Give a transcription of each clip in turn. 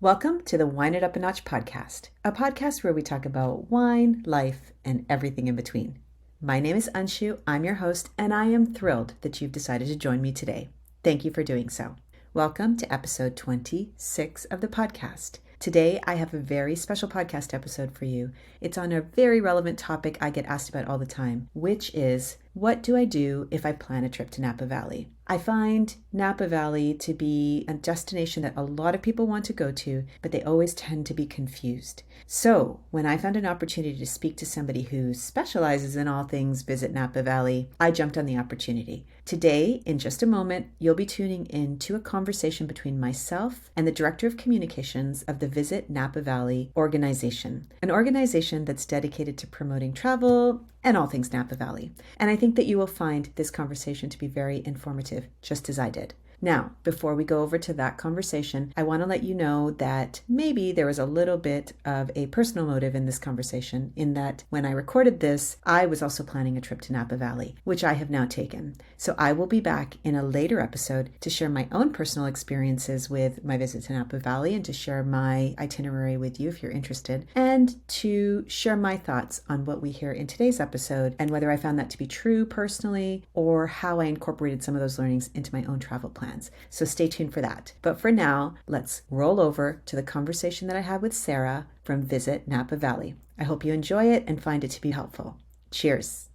Welcome to the Wineitupanotch podcast, a podcast where we talk about wine, life, and everything in between. My name is Anshu, I'm your host, and I am thrilled that you've decided to join me today. Thank you for doing so. Welcome to episode 26 of the podcast. Today, I have a very special podcast episode for you. It's on a very relevant topic I get asked about all the time, which is, what do I do if I plan a trip to Napa Valley? I find Napa Valley to be a destination that a lot of people want to go to, but they always tend to be confused. So when I found an opportunity to speak to somebody who specializes in all things Visit Napa Valley, I jumped on the opportunity. Today, in just a moment, you'll be tuning in to a conversation between myself and the Director of Communications of the Visit Napa Valley organization, an organization that's dedicated to promoting travel and all things Napa Valley. And I think that you will find this conversation to be very informative, just as I did. Now, before we go over to that conversation, I want to let you know that maybe there was a little bit of a personal motive in this conversation, in that when I recorded this, I was also planning a trip to Napa Valley, which I have now taken. So I will be back in a later episode to share my own personal experiences with my visit to Napa Valley and to share my itinerary with you if you're interested, and to share my thoughts on what we hear in today's episode and whether I found that to be true personally or how I incorporated some of those learnings into my own travel plan. So stay tuned for that. But for now, let's roll over to the conversation that I had with Sarah from Visit Napa Valley. I hope you enjoy it and find it to be helpful. Cheers.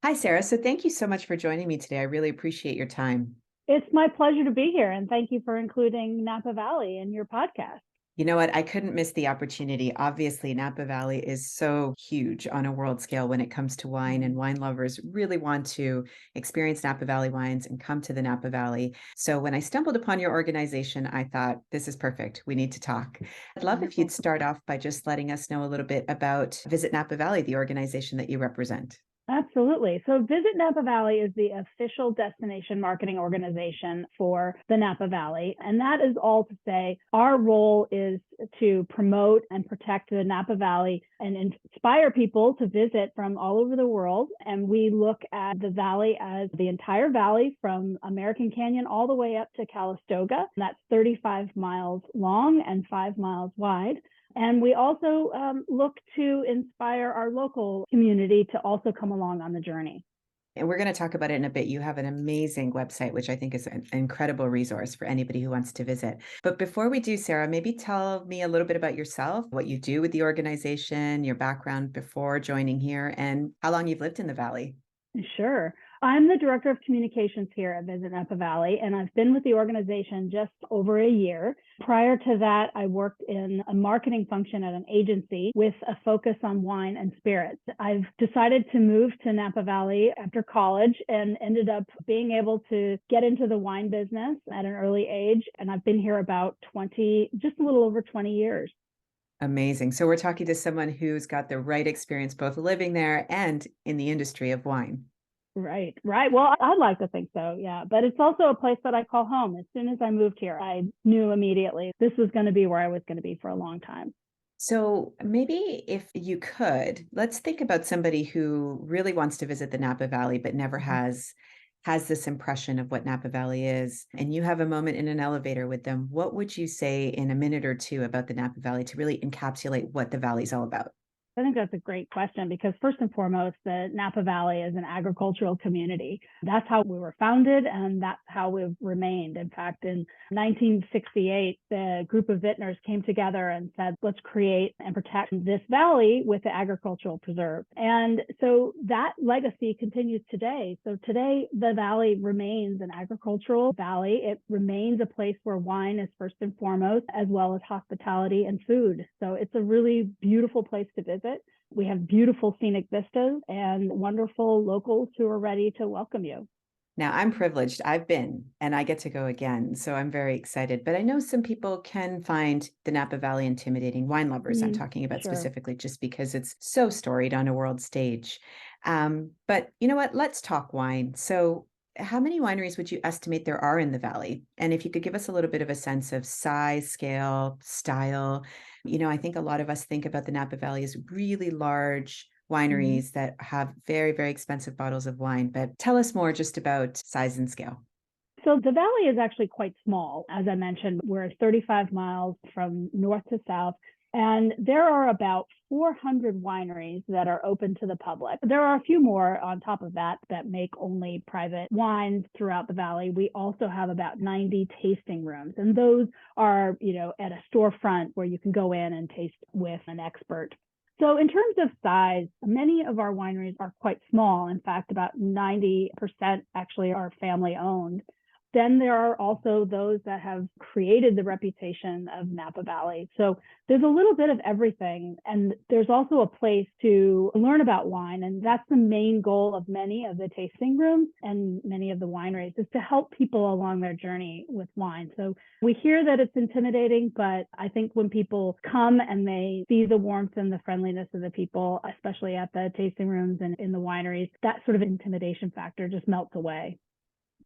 Hi, Sarah. So thank you so much for joining me today. I really appreciate your time. It's my pleasure to be here, and thank you for including Napa Valley in your podcast. You know what? I couldn't miss the opportunity. Obviously, Napa Valley is so huge on a world scale when it comes to wine, and wine lovers really want to experience Napa Valley wines and come to the Napa Valley. So when I stumbled upon your organization, I thought, this is perfect. We need to talk. I'd love if you'd start off by just letting us know a little bit about Visit Napa Valley, the organization that you represent. Absolutely. So Visit Napa Valley is the official destination marketing organization for the Napa Valley. And that is all to say, our role is to promote and protect the Napa Valley and inspire people to visit from all over the world. And we look at the valley as the entire valley from American Canyon all the way up to Calistoga. That's 35 miles long and 5 miles wide. And we also look to inspire our local community to also come along on the journey. And we're going to talk about it in a bit. You have an amazing website, which I think is an incredible resource for anybody who wants to visit. But before we do, Sarah, maybe tell me a little bit about yourself, what you do with the organization, your background before joining here, and how long you've lived in the Valley. Sure. I'm the Director of Communications here at Visit Napa Valley, and I've been with the organization just over a year. Prior to that, I worked in a marketing function at an agency with a focus on wine and spirits. I've decided to move to Napa Valley after college and ended up being able to get into the wine business at an early age, and I've been here about just a little over 20 years. Amazing. So we're talking to someone who's got the right experience, both living there and in the industry of wine. Right. Well, I'd like to think so, yeah. But it's also a place that I call home. As soon as I moved here, I knew immediately this was going to be where I was going to be for a long time. So maybe if you could, let's think about somebody who really wants to visit the Napa Valley, but never has this impression of what Napa Valley is, and you have a moment in an elevator with them. What would you say in a minute or two about the Napa Valley to really encapsulate what the Valley's all about? I think that's a great question because first and foremost, the Napa Valley is an agricultural community. That's how we were founded and that's how we've remained. In fact, in 1968, the group of vintners came together and said, let's create and protect this valley with the agricultural preserve. And so that legacy continues today. So today, the valley remains an agricultural valley. It remains a place where wine is first and foremost, as well as hospitality and food. So it's a really beautiful place to visit. We have beautiful scenic vistas and wonderful locals who are ready to welcome you. Now, I'm privileged. I've been, and I get to go again. So I'm very excited. But I know some people can find the Napa Valley intimidating, wine lovers I'm talking about specifically, just because it's so storied on a world stage. But you know what? Let's talk wine. So how many wineries would you estimate there are in the Valley? And if you could give us a little bit of a sense of size, scale, style. I think a lot of us think about the Napa Valley as really large wineries that have very, very expensive bottles of wine. But tell us more just about size and scale. So the valley is actually quite small. As I mentioned, we're 35 miles from north to south. And there are about 400 wineries that are open to the public. There are a few more on top of that that make only private wines throughout the valley. We also have about 90 tasting rooms, and those are, at a storefront where you can go in and taste with an expert. So in terms of size, many of our wineries are quite small. In fact, about 90% actually are family owned. Then there are also those that have created the reputation of Napa Valley. So there's a little bit of everything. And there's also a place to learn about wine. And that's the main goal of many of the tasting rooms and many of the wineries, is to help people along their journey with wine. So we hear that it's intimidating, but I think when people come and they see the warmth and the friendliness of the people, especially at the tasting rooms and in the wineries, that sort of intimidation factor just melts away.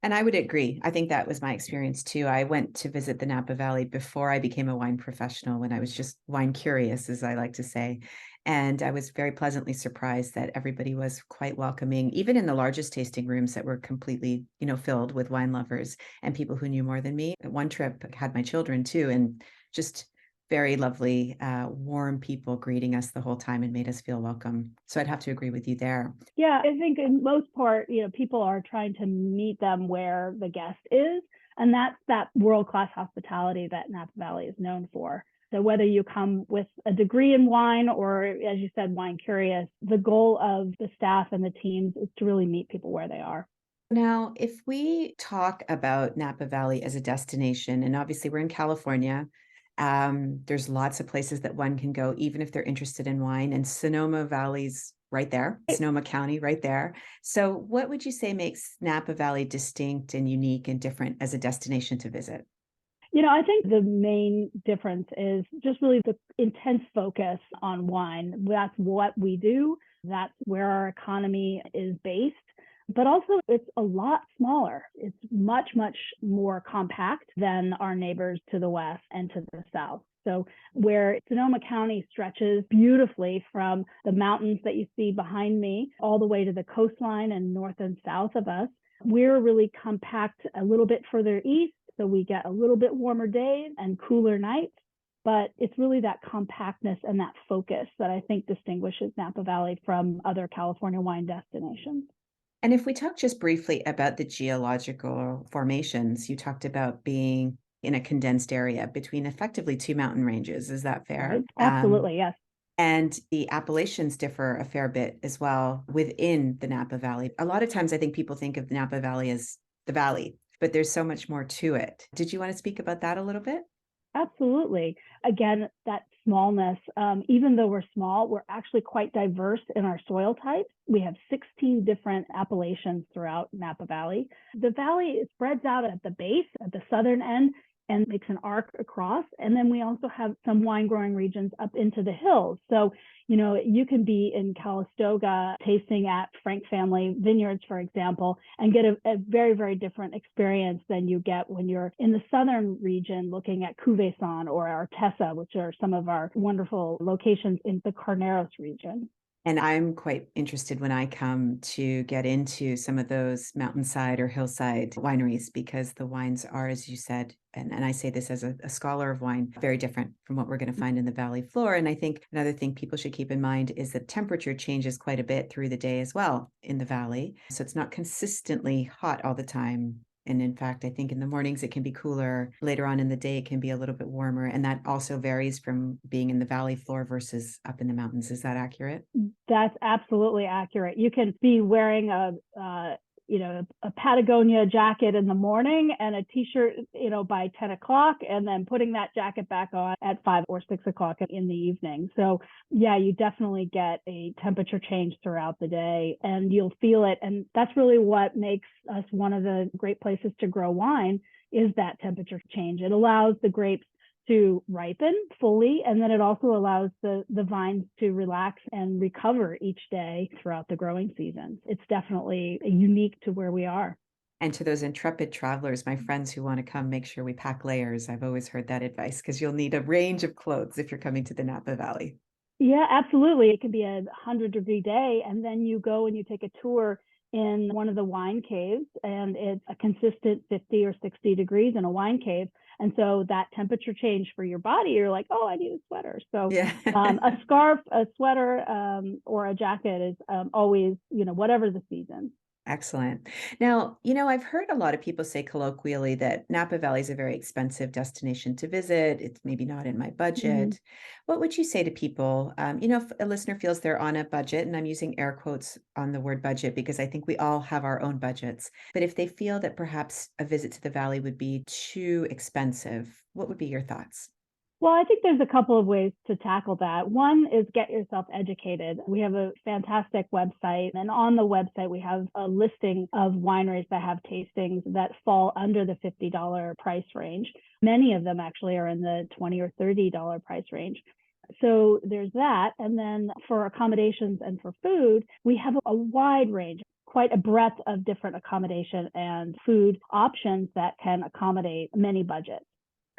And I would agree. I think that was my experience too. I went to visit the Napa Valley before I became a wine professional, when I was just wine curious, as I like to say. And I was very pleasantly surprised that everybody was quite welcoming, even in the largest tasting rooms that were completely, filled with wine lovers and people who knew more than me. One trip had my children too, and just very lovely, warm people greeting us the whole time and made us feel welcome. So I'd have to agree with you there. Yeah, I think in most part, people are trying to meet them where the guest is. And that's that world-class hospitality that Napa Valley is known for. So whether you come with a degree in wine or, as you said, wine curious, the goal of the staff and the teams is to really meet people where they are. Now, if we talk about Napa Valley as a destination, and obviously we're in California, there's lots of places that one can go, even if they're interested in wine, and Sonoma Valley's right there, Sonoma County right there. So what would you say makes Napa Valley distinct and unique and different as a destination to visit? I think the main difference is just really the intense focus on wine. That's what we do. That's where our economy is based. But also, it's a lot smaller. It's much, much more compact than our neighbors to the west and to the south. So where Sonoma County stretches beautifully from the mountains that you see behind me all the way to the coastline and north and south of us, we're really compact a little bit further east. So we get a little bit warmer days and cooler nights. But it's really that compactness and that focus that I think distinguishes Napa Valley from other California wine destinations. And if we talk just briefly about the geological formations, you talked about being in a condensed area between effectively two mountain ranges. Is that fair? Right? Absolutely, yes. And the appellations differ a fair bit as well within the Napa Valley. A lot of times I think people think of the Napa Valley as the valley, but there's so much more to it. Did you want to speak about that a little bit? Absolutely. Again, that smallness, even though we're small, we're actually quite diverse in our soil types. We have 16 different appellations throughout Napa Valley. The valley spreads out at the base, at the southern end, and makes an arc across. And then we also have some wine growing regions up into the hills. So, you can be in Calistoga tasting at Frank Family Vineyards, for example, and get a very, very different experience than you get when you're in the southern region looking at Cuvée or Artesa, which are some of our wonderful locations in the Carneros region. And I'm quite interested when I come to get into some of those mountainside or hillside wineries, because the wines are, as you said, and I say this as a scholar of wine, very different from what we're going to find in the valley floor. And I think another thing people should keep in mind is that temperature changes quite a bit through the day as well in the valley. So it's not consistently hot all the time. And in fact, I think in the mornings it can be cooler. Later on in the day, it can be a little bit warmer. And that also varies from being in the valley floor versus up in the mountains. Is that accurate? That's absolutely accurate. You can be wearing a Patagonia jacket in the morning and a t-shirt, by 10 o'clock, and then putting that jacket back on at 5 or 6 o'clock in the evening. So yeah, you definitely get a temperature change throughout the day and you'll feel it. And that's really what makes us one of the great places to grow wine, is that temperature change. It allows the grapes to ripen fully, and then it also allows the vines to relax and recover each day throughout the growing season. It's definitely unique to where we are. And to those intrepid travelers, my friends who want to come, make sure we pack layers. I've always heard that advice, because you'll need a range of clothes if you're coming to the Napa Valley. Yeah, absolutely. It can be a 100-degree day, and then you go and you take a tour in one of the wine caves, and it's a consistent 50 or 60 degrees in a wine cave. And so that temperature change for your body, you're like, oh, I need a sweater. So Yeah. a scarf, a sweater, or a jacket is always, whatever the season. Excellent. Now, I've heard a lot of people say colloquially that Napa Valley is a very expensive destination to visit. It's maybe not in my Mhm. budget. What would you say to people? If a listener feels they're on a budget, and I'm using air quotes on the word budget because I think we all have our own budgets, but if they feel that perhaps a visit to the valley would be too expensive, what would be your thoughts? Well, I think there's a couple of ways to tackle that. One is get yourself educated. We have a fantastic website, and on the website, we have a listing of wineries that have tastings that fall under the $50 price range. Many of them actually are in the $20 or $30 price range. So there's that. And then for accommodations and for food, we have a wide range, quite a breadth of different accommodation and food options that can accommodate many budgets.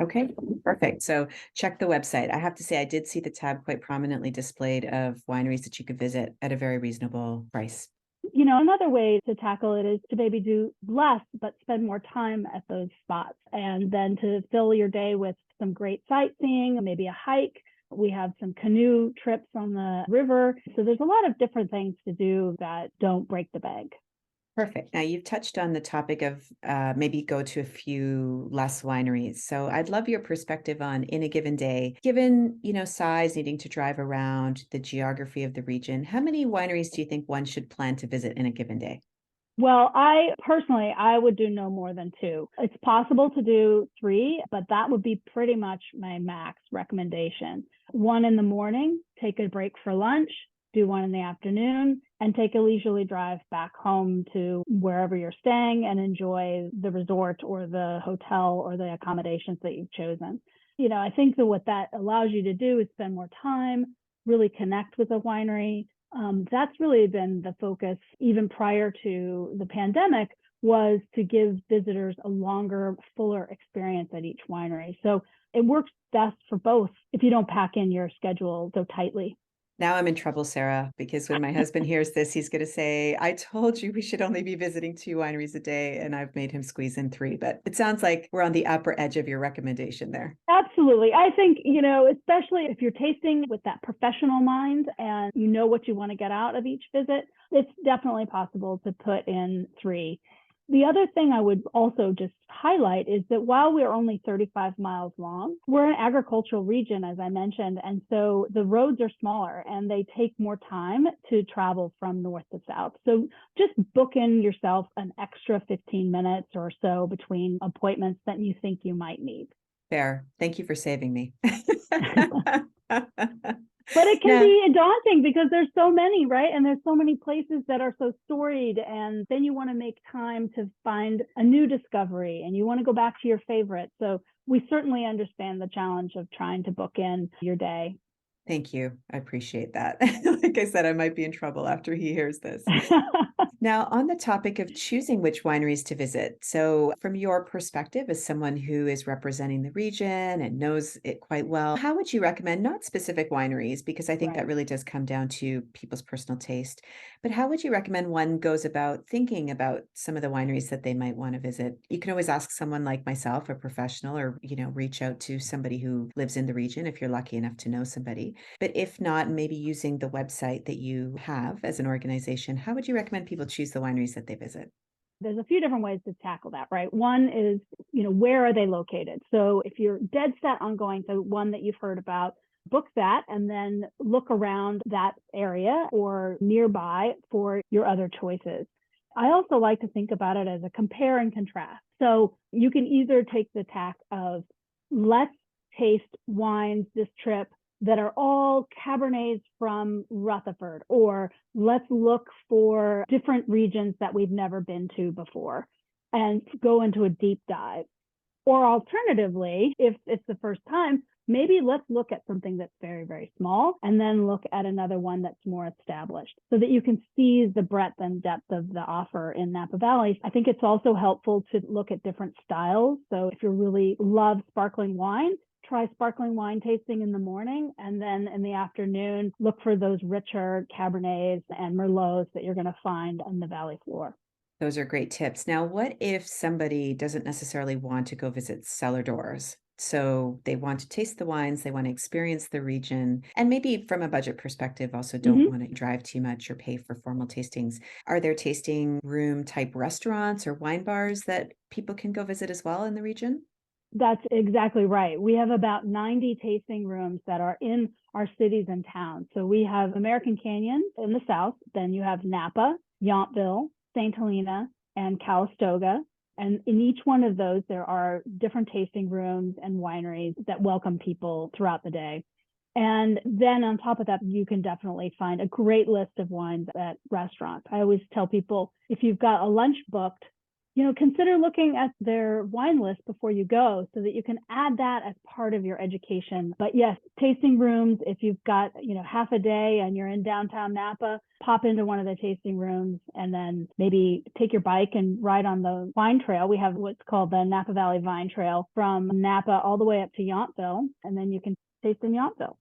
Okay, perfect. So check the website. I have to say, I did see the tab quite prominently displayed of wineries that you could visit at a very reasonable price. Another way to tackle it is to maybe do less, but spend more time at those spots. And then to fill your day with some great sightseeing, maybe a hike. We have some canoe trips on the river. So there's a lot of different things to do that don't break the bank. Perfect. Now you've touched on the topic of maybe go to a few less wineries. So I'd love your perspective on in a given day, given, size, needing to drive around, the geography of the region. How many wineries do you think one should plan to visit in a given day? Well, I would do no more than two. It's possible to do three, but that would be pretty much my max recommendation. One in the morning, take a break for lunch, do one in the afternoon, and take a leisurely drive back home to wherever you're staying and enjoy the resort or the hotel or the accommodations that you've chosen. I think that what that allows you to do is spend more time, really connect with a winery. That's really been the focus even prior to the pandemic, was to give visitors a longer, fuller experience at each winery. So it works best for both if you don't pack in your schedule so tightly. Now I'm in trouble, Sarah, because when my husband hears this, he's going to say, I told you we should only be visiting 2 wineries a day, and I've made him squeeze in 3. But it sounds like we're on the upper edge of your recommendation there. Absolutely. I think, especially if you're tasting with that professional mind and you know what you want to get out of each visit, it's definitely possible to put in 3. The other thing I would also just highlight is that while we're only 35 miles long, we're an agricultural region, as I mentioned. And so the roads are smaller and they take more time to travel from north to south. So just book in yourself an extra 15 minutes or so between appointments that you think you might need. Fair. Thank you for saving me. But it can Now, be daunting because there's so many, right? And there's so many places that are so storied. And then you want to make time to find a new discovery and you want to go back to your favorite. So we certainly understand the challenge of trying to book in your day. thank you. I appreciate that. Like I said, I might be in trouble after he hears this. Now, on the topic of choosing which wineries to visit, so from your perspective as someone who is representing the region and knows it quite well, how would you recommend not specific wineries, because I think that Right. really does come down to people's personal taste, but how would you recommend one goes about thinking about some of the wineries that they might want to visit? You can always ask someone like myself, a professional, or, reach out to somebody who lives in the region if you're lucky enough to know somebody. But if not, maybe using the website that you have as an organization, how would you recommend people choose the wineries that they visit? There's a few different ways to tackle that, right? One is, where are they located? So if you're dead set on going to one that you've heard about, book that and then look around that area or nearby for your other choices. I also like to think about it as a compare and contrast. So you can either take the tack of let's taste wines this trip that are all Cabernets from Rutherford, or let's look for different regions that we've never been to before and go into a deep dive. Or alternatively, if it's the first time, maybe let's look at something that's very, very small and then look at another one that's more established so that you can see the breadth and depth of the offer in Napa Valley. I think it's also helpful to look at different styles. So if you really love sparkling wine, try sparkling wine tasting in the morning, and then in the afternoon, look for those richer Cabernets and Merlots that you're going to find on the valley floor. Those are great tips. Now, what if somebody doesn't necessarily want to go visit cellar doors? So they want to taste the wines, they want to experience the region, and maybe from a budget perspective, also don't Mm-hmm. want to drive too much or pay for formal tastings. Are there tasting room type restaurants or wine bars that people can go visit as well in the region? That's exactly right. We have about 90 tasting rooms that are in our cities and towns. So we have American Canyon in the south, then you have Napa, Yountville, St. Helena, and Calistoga. And in each one of those, there are different tasting rooms and wineries that welcome people throughout the day. And then on top of that, you can definitely find a great list of wines at restaurants. I always tell people, if you've got a lunch booked, consider looking at their wine list before you go so that you can add that as part of your education. But yes, tasting rooms, if you've got, half a day and you're in downtown Napa, pop into one of the tasting rooms and then maybe take your bike and ride on the wine trail. We have what's called the Napa Valley Vine Trail from Napa all the way up to Yountville, and then you can taste in Yountville.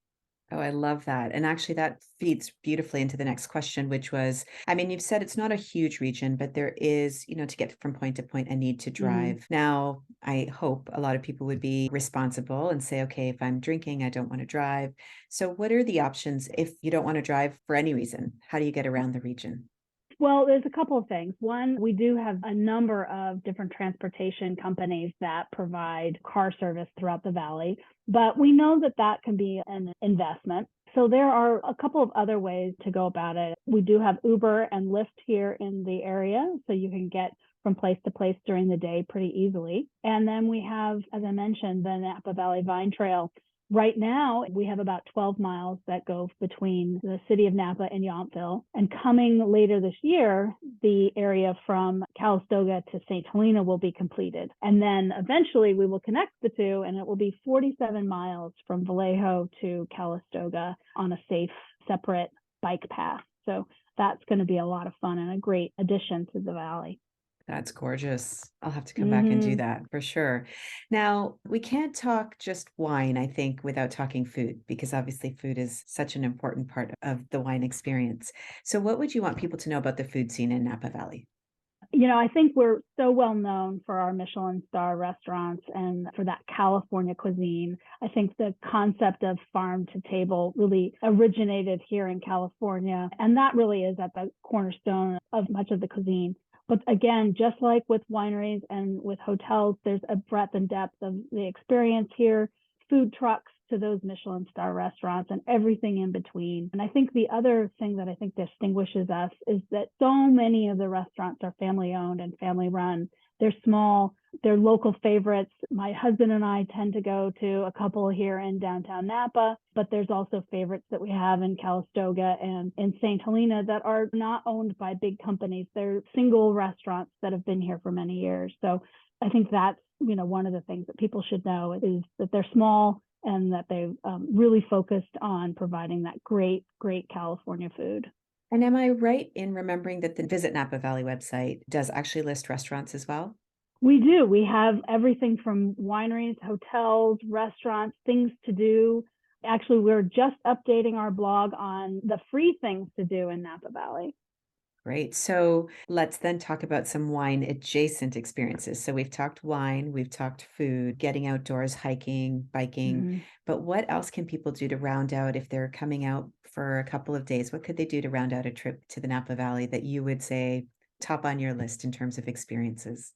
Oh, I love that. And actually, that feeds beautifully into the next question, which was, I mean, you've said it's not a huge region, but there is, to get from point to point, a need to Mm-hmm. drive. Now, I hope a lot of people would be responsible and say, okay, if I'm drinking, I don't want to drive. So, what are the options if you don't want to drive for any reason? How do you get around the region? Well, there's a couple of things. One, we do have a number of different transportation companies that provide car service throughout the valley, but we know that that can be an investment. So there are a couple of other ways to go about it. We do have Uber and Lyft here in the area, so you can get from place to place during the day pretty easily. And then we have, as I mentioned, the Napa Valley Vine Trail. Right now, we have about 12 miles that go between the city of Napa and Yountville. And coming later this year, the area from Calistoga to St. Helena will be completed. And then eventually we will connect the two, and it will be 47 miles from Vallejo to Calistoga on a safe, separate bike path. So that's going to be a lot of fun and a great addition to the valley. That's gorgeous. I'll have to come back and do Mm-hmm. that for sure. Now, we can't talk just wine, I think, without talking food, because obviously food is such an important part of the wine experience. So, what would you want people to know about the food scene in Napa Valley? I think we're so well known for our Michelin star restaurants and for that California cuisine. I think the concept of farm to table really originated here in California, and that really is at the cornerstone of much of the cuisine. But again, just like with wineries and with hotels, there's a breadth and depth of the experience here, food trucks to those Michelin star restaurants and everything in between. And I think the other thing that I think distinguishes us is that so many of the restaurants are family owned and family run. They're small, they're local favorites. My husband and I tend to go to a couple here in downtown Napa, but there's also favorites that we have in Calistoga and in St. Helena that are not owned by big companies. They're single restaurants that have been here for many years. So I think that's, one of the things that people should know is that they're small and that they've really focused on providing that great, great California food. And am I right in remembering that the Visit Napa Valley website does actually list restaurants as well? We do. We have everything from wineries, hotels, restaurants, things to do. Actually, we're just updating our blog on the free things to do in Napa Valley. Great. So let's then talk about some wine adjacent experiences. So we've talked wine, we've talked food, getting outdoors, hiking, biking, Mm-hmm. but what else can people do to round out if they're coming out for a couple of days? What could they do to round out a trip to the Napa Valley that you would say top on your list in terms of experiences?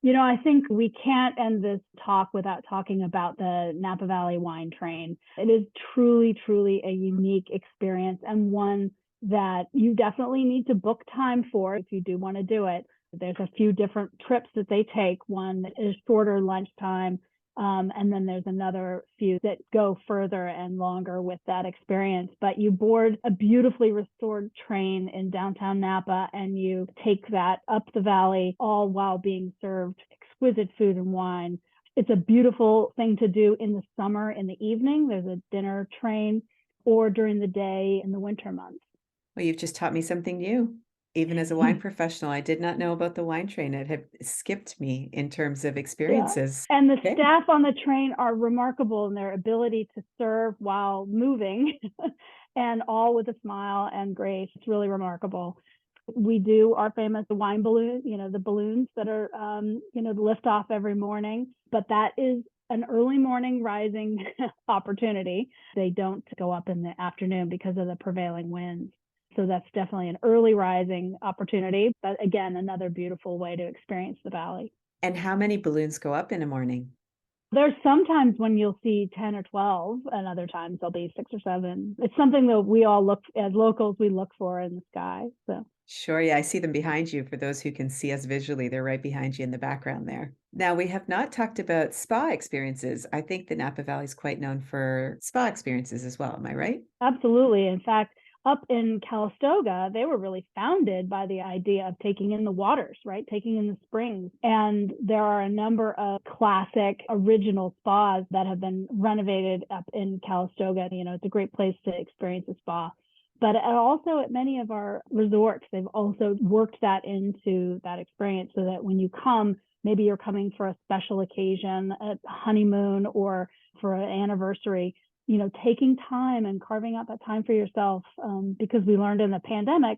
I think we can't end this talk without talking about the Napa Valley Wine Train. It is truly, truly a unique experience and one that you definitely need to book time for if you do want to do it. There's a few different trips that they take. One that is shorter lunchtime, and then there's another few that go further and longer with that experience. But you board a beautifully restored train in downtown Napa and you take that up the valley, all while being served exquisite food and wine. It's a beautiful thing to do in the summer in the evening. There's a dinner train, or during the day in the winter months. Well, you've just taught me something new. Even as a wine professional, I did not know about the wine train. It had skipped me in terms of Yeah. experiences. And the Okay. staff on the train are remarkable in their ability to serve while moving and all with a smile and grace. It's really remarkable. We do our famous wine balloon, the balloons that are, lift off every morning, but that is an early morning rising opportunity. They don't go up in the afternoon because of the prevailing winds. So that's definitely an early rising opportunity. But again, another beautiful way to experience the valley. And how many balloons go up in a morning? There's sometimes when you'll see 10 or 12, and other times there'll be 6 or 7. It's something that we all look, as locals, we look for in the sky. So Sure, yeah, I see them behind you. For those who can see us visually, they're right behind you in the background there. Now, we have not talked about spa experiences. I think the Napa Valley is quite known for spa experiences as well. Am I right? absolutely. In fact, up in Calistoga, they were really founded by the idea of taking in the waters, right? Taking in the springs. And there are a number of classic original spas that have been renovated up in Calistoga. It's a great place to experience a spa. But also at many of our resorts, they've also worked that into that experience so that when you come, maybe you're coming for a special occasion, a honeymoon, or for an anniversary, taking time and carving out that time for yourself, because we learned in the pandemic,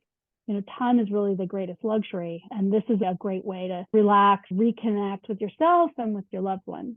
time is really the greatest luxury. And this is a great way to relax, reconnect with yourself and with your loved ones.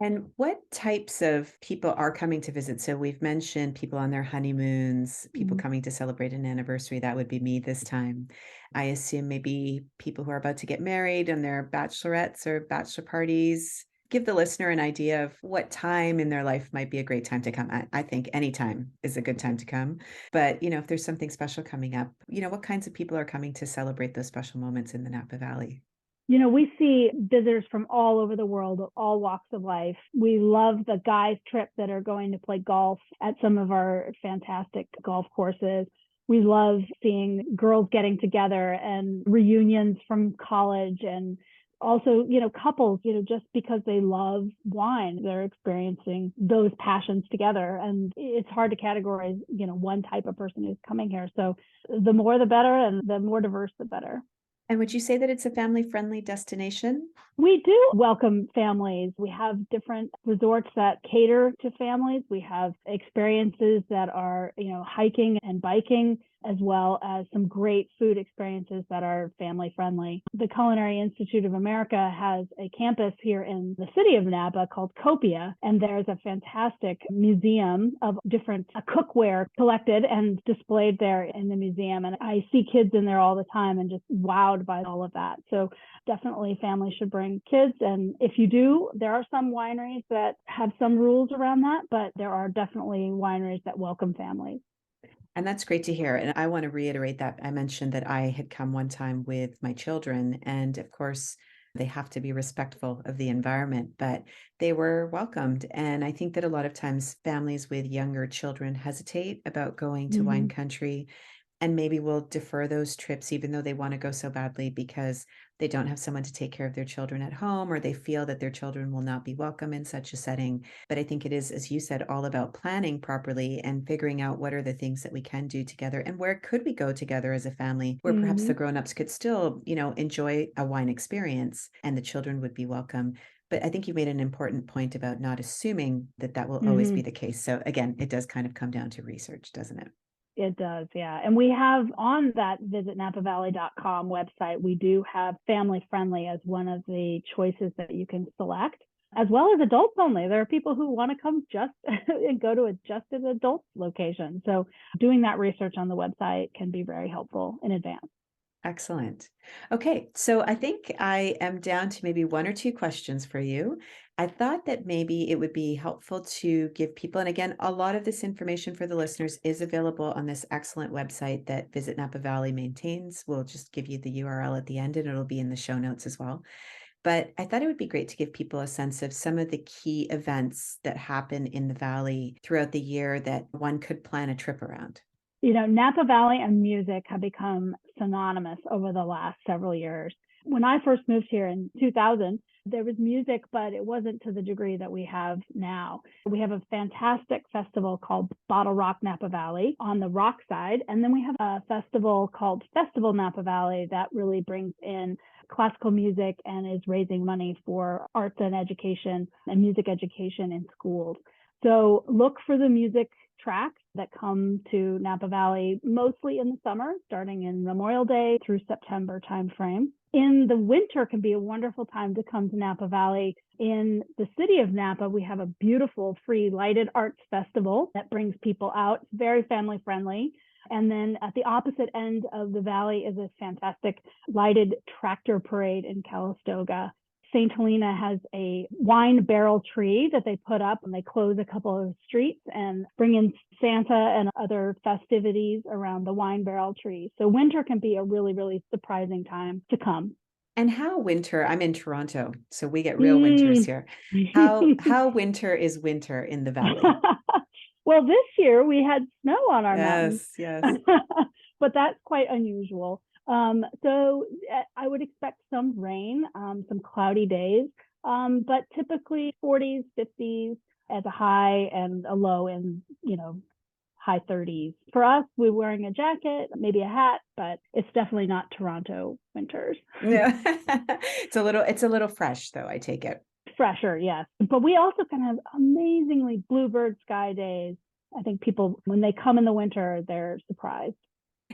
And what types of people are coming to visit? So we've mentioned people on their honeymoons, people Mhm. coming to celebrate an anniversary. That would be me this time. I assume maybe people who are about to get married and their bachelorettes or bachelor parties. Give the listener an idea of what time in their life might be a great time to come. I think any time is a good time to come. But, if there's something special coming up, what kinds of people are coming to celebrate those special moments in the Napa Valley? We see visitors from all over the world, all walks of life. We love the guys' trip that are going to play golf at some of our fantastic golf courses. We love seeing girls getting together and reunions from college, and also, couples, just because they love wine, they're experiencing those passions together. And it's hard to categorize, one type of person who's coming here. So the more the better, and the more diverse the better. And would you say that it's a family-friendly destination? We do welcome families. We have different resorts that cater to families. We have experiences that are, hiking and biking, as well as some great food experiences that are family friendly. The Culinary Institute of America has a campus here in the city of Napa called Copia, and there's a fantastic museum of different cookware collected and displayed there in the museum. And I see kids in there all the time and just wowed by all of that. So definitely families should bring kids. And if you do, there are some wineries that have some rules around that, but there are definitely wineries that welcome families. And that's great to hear. And I want to reiterate that I mentioned that I had come one time with my children, and of course, they have to be respectful of the environment, but they were welcomed. And I think that a lot of times families with younger children hesitate about going to wine Mm-hmm. country and maybe will defer those trips even though they want to go so badly because they don't have someone to take care of their children at home, or they feel that their children will not be welcome in such a setting. But I think it is, as you said, all about planning properly and figuring out what are the things that we can do together and where could we go together as a family where perhaps Mm-hmm. the grown-ups could still, enjoy a wine experience and the children would be welcome. But I think you made an important point about not assuming that that will always be Mm-hmm. the case. So again, it does kind of come down to research, doesn't it? It does, yeah. And we have on that visitnapavalley.com website, we do have family friendly as one of the choices that you can select, as well as adults only. There are people who want to come just and go to just an adult location. So doing that research on the website can be very helpful in advance. Excellent. Okay, so I think I am down to maybe one or two questions for you. I thought that maybe it would be helpful to give people, and again, a lot of this information for the listeners is available on this excellent website that Visit Napa Valley maintains. We'll just give you the URL at the end and it'll be in the show notes as well. But I thought it would be great to give people a sense of some of the key events that happen in the valley throughout the year that one could plan a trip around. Napa Valley and music have become synonymous over the last several years. When I first moved here in 2000, There was music, but it wasn't to the degree that we have now. We have a fantastic festival called Bottle Rock Napa Valley on the rock side. And then we have a festival called Festival Napa Valley that really brings in classical music and is raising money for arts and education and music education in schools. So look for the music tracks that come to Napa Valley mostly in the summer, starting in Memorial Day through September timeframe. In the winter can be a wonderful time to come to Napa Valley. In the city of Napa, we have a beautiful free lighted arts festival that brings people out. It's very family friendly. And then at the opposite end of the valley is a fantastic lighted tractor parade in Calistoga. St. Helena has a wine barrel tree that they put up, and they close a couple of streets and bring in Santa and other festivities around the wine barrel tree. So winter can be a really, really surprising time to come. And how winter, I'm in Toronto, so we get real winters here. How winter is winter in the valley? Well, this year we had snow on our mountains. Yes. But that's quite unusual. So I would expect some rain, some cloudy days, but typically 40s, 50s as a high and a low in, high 30s. For us, we're wearing a jacket, maybe a hat, but it's definitely not Toronto winters. Yeah. It's a little fresh though, I take it. Fresher, yes. But we also can have amazingly bluebird sky days. I think people, when they come in the winter, they're surprised.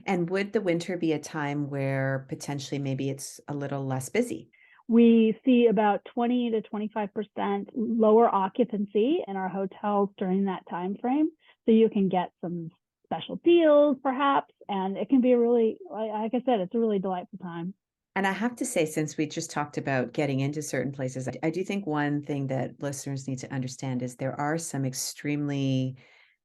And would the winter be a time where potentially maybe it's a little less busy? We see about 20 to 25% lower occupancy in our hotels during that time frame. So you can get some special deals perhaps, and it can be a really, like I said, it's a really delightful time. And I have to say, since we just talked about getting into certain places, I do think one thing that listeners need to understand is there are some extremely,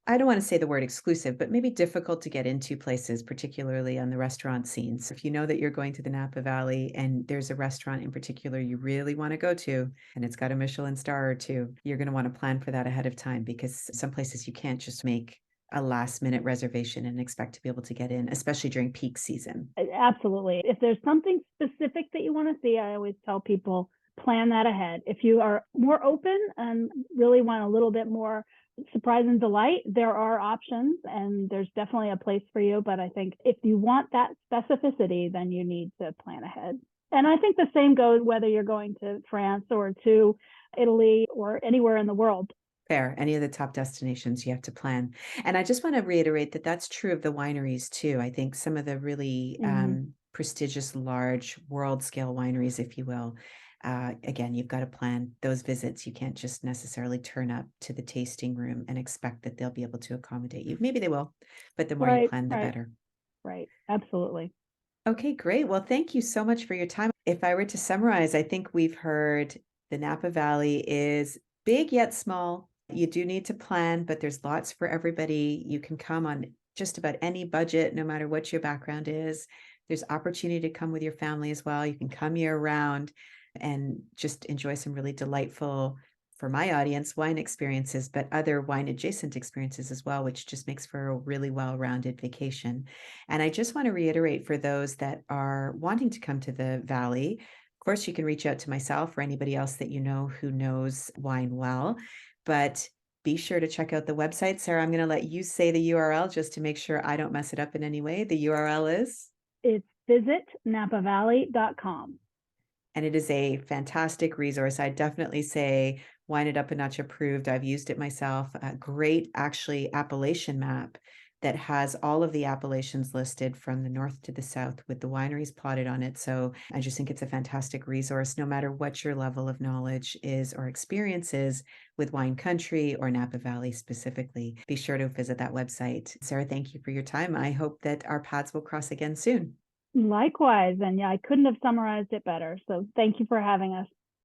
I don't want to say the word exclusive, but maybe difficult to get into places, particularly on the restaurant scene. So if you know that you're going to the Napa Valley and there's a restaurant in particular you really want to go to, and it's got a Michelin star or two, you're going to want to plan for that ahead of time, because some places you can't just make a last minute reservation and expect to be able to get in, especially during peak season. Absolutely. If there's something specific that you want to see, I always tell people plan that ahead. If you are more open and really want a little bit more surprise and delight, there are options and there's definitely a place for you. But I think if you want that specificity, then you need to plan ahead. And I think the same goes whether you're going to France or to Italy or anywhere in the world. Fair. Any of the top destinations you have to plan. And I just want to reiterate that that's true of the wineries too. I think some of the really prestigious, large world scale wineries, if you will, again, you've got to plan those visits. You can't just necessarily turn up to the tasting room and expect that they'll be able to accommodate you. Maybe they will, but the more you plan, the better. Right. Absolutely. Okay, great. Well, thank you so much for your time. If I were to summarize, I think we've heard the Napa Valley is big yet small. You do need to plan, but there's lots for everybody. You can come on just about any budget, no matter what your background is. There's opportunity to come with your family as well. You can come year round and just enjoy some really delightful, for my audience, wine experiences, but other wine adjacent experiences as well, which just makes for a really well-rounded vacation. And I just want to reiterate for those that are wanting to come to the Valley, of course, you can reach out to myself or anybody else that you know who knows wine well, but be sure to check out the website. Sarah, I'm going to let you say the URL just to make sure I don't mess it up in any way. The URL is? It's visitnapavalley.com. And it is a fantastic resource. I definitely say Wineitupanotch approved. I've used it myself. A great, actually, appellation map that has all of the appellations listed from the north to the south with the wineries plotted on it. So I just think it's a fantastic resource, no matter what your level of knowledge is or experience is with wine country or Napa Valley specifically. Be sure to visit that website. Sarah, thank you for your time. I hope that our paths will cross again soon. Likewise. And yeah, I couldn't have summarized it better. So thank you for having us.